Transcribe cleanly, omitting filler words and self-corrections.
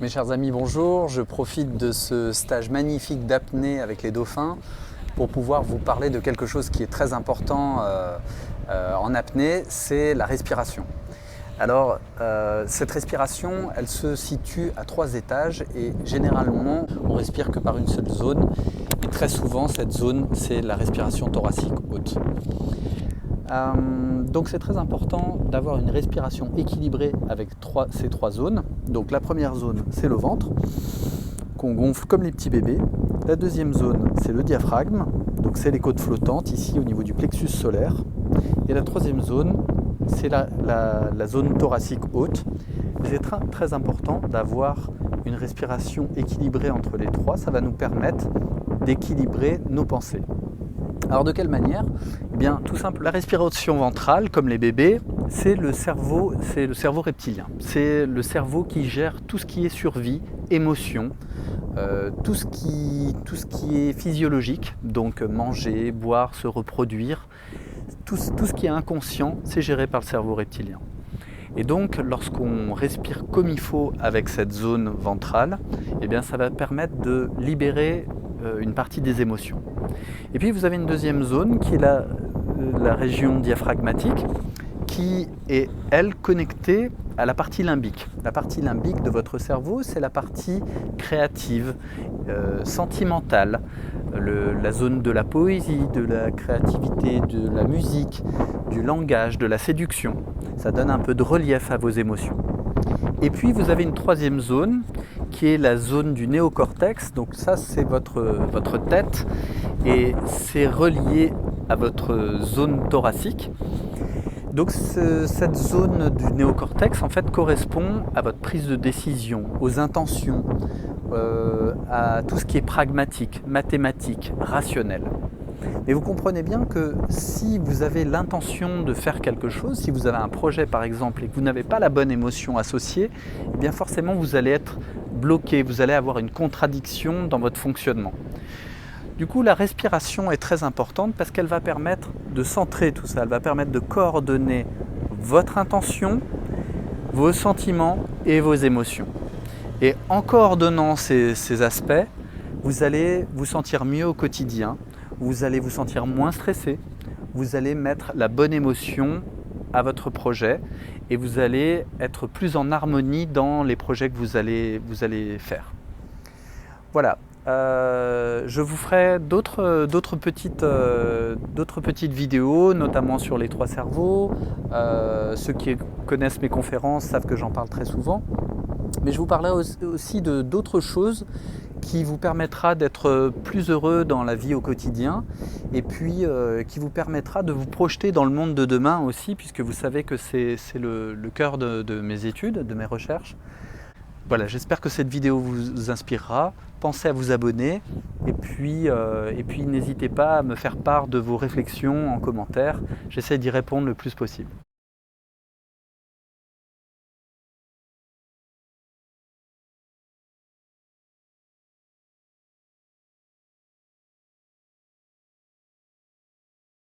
Mes chers amis, bonjour. Je profite de ce stage magnifique d'apnée avec les dauphins pour pouvoir vous parler de quelque chose qui est très important en apnée, c'est la respiration. Alors, cette respiration, elle se situe à 3 étages et généralement, on respire que par une seule zone. Et très souvent, cette zone, c'est la respiration thoracique haute. Donc c'est très important d'avoir une respiration équilibrée avec ces 3 zones. Donc la première zone, c'est le ventre, qu'on gonfle comme les petits bébés. La deuxième zone, c'est le diaphragme, donc c'est les côtes flottantes ici au niveau du plexus solaire. Et la troisième zone, c'est la zone thoracique haute. C'est très important d'avoir une respiration équilibrée entre les 3. Ça va nous permettre d'équilibrer nos pensées. Alors de quelle manière? Eh bien tout simple, la respiration ventrale, comme les bébés, c'est le cerveau reptilien. C'est le cerveau qui gère tout ce qui est survie, émotion, tout ce qui est physiologique, donc manger, boire, se reproduire, tout ce qui est inconscient, c'est géré par le cerveau reptilien. Et donc lorsqu'on respire comme il faut avec cette zone ventrale, eh bien, ça va permettre de libérer une partie des émotions. Et puis vous avez une deuxième zone qui est la région diaphragmatique qui est, elle, connectée à la partie limbique. La partie limbique de votre cerveau, c'est la partie créative, sentimentale, la zone de la poésie, de la créativité, de la musique, du langage, de la séduction. Ça donne un peu de relief à vos émotions. Et puis vous avez une troisième zone qui est la zone du néocortex. Donc ça, c'est votre tête et c'est relié à votre zone thoracique. Donc cette zone du néocortex en fait correspond à votre prise de décision, aux intentions, à tout ce qui est pragmatique, mathématique, rationnel. Mais vous comprenez bien que si vous avez l'intention de faire quelque chose, si vous avez un projet par exemple et que vous n'avez pas la bonne émotion associée, eh bien forcément vous allez être bloqué, vous allez avoir une contradiction dans votre fonctionnement. Du coup, la respiration est très importante parce qu'elle va permettre de centrer tout ça, elle va permettre de coordonner votre intention, vos sentiments et vos émotions. Et en coordonnant ces aspects, vous allez vous sentir mieux au quotidien, vous allez vous sentir moins stressé, vous allez mettre la bonne émotion à votre projet et vous allez être plus en harmonie dans les projets que vous allez faire. Voilà. Je vous ferai d'autres petites vidéos, notamment sur les 3 cerveaux. Ceux qui connaissent mes conférences savent que j'en parle très souvent. Mais je vous parlerai aussi d'autres choses qui vous permettra d'être plus heureux dans la vie au quotidien et puis qui vous permettra de vous projeter dans le monde de demain aussi, puisque vous savez que c'est le cœur de mes études, de mes recherches. Voilà, j'espère que cette vidéo vous inspirera. Pensez à vous abonner et puis n'hésitez pas à me faire part de vos réflexions en commentaire. J'essaie d'y répondre le plus possible.